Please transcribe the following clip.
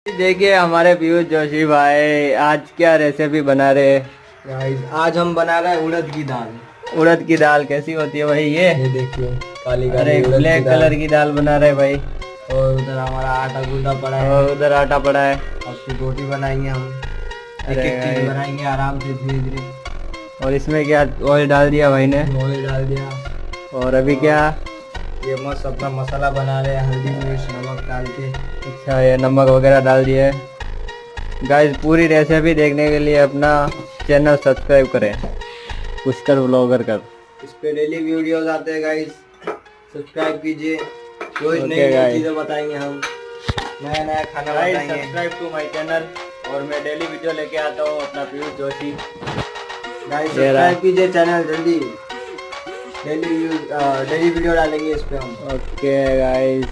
देखिए हमारे पीयूष जोशी भाई आज क्या रेसिपी बना रहे हैं। गाइस आज हम बना रहे हैं उड़द की दाल। उड़द की दाल कैसी होती है भाई ये देखिए काली अरे काली उड़द ब्लैक की दाल। कलर की दाल बना रहे भाई। और उधर हमारा आटा गूंदा पड़ा है और उधर आटा पड़ा है। अब फिर रोटी बनाएंगे हम। एक अरे एक चीज भाई। बनाएंगे आराम से धीरे धीरे। और इसमें क्या ऑयल डाल दिया भाई ने। ऑयल डाल दिया। और अभी क्या ये मस्त अपना मसाला बना रहे हैं, हल्दी मिर्च नमक डाल के। अच्छा ये नमक वगैरह डाल दिया है। गाइस पूरी रेसिपी देखने के लिए अपना चैनल सब्सक्राइब करें पुष्कर व्लॉगर कर। इस पे डेली वीडियोस आते हैं गाइस, सब्सक्राइब कीजिए। रोज Okay, नई नई guys. चीजें बताएंगे हम, नया नया खाना गाइस बताएंगे। सब्सक्राइब टू माय चैनल और मैं डेली वीडियो लेके आता हूँ अपना पीयूष जोशी। गाइस सब्सक्राइब कीजिए चैनल जल्दी। डेली वीडियो डालेंगे इस पे हम। Okay guys.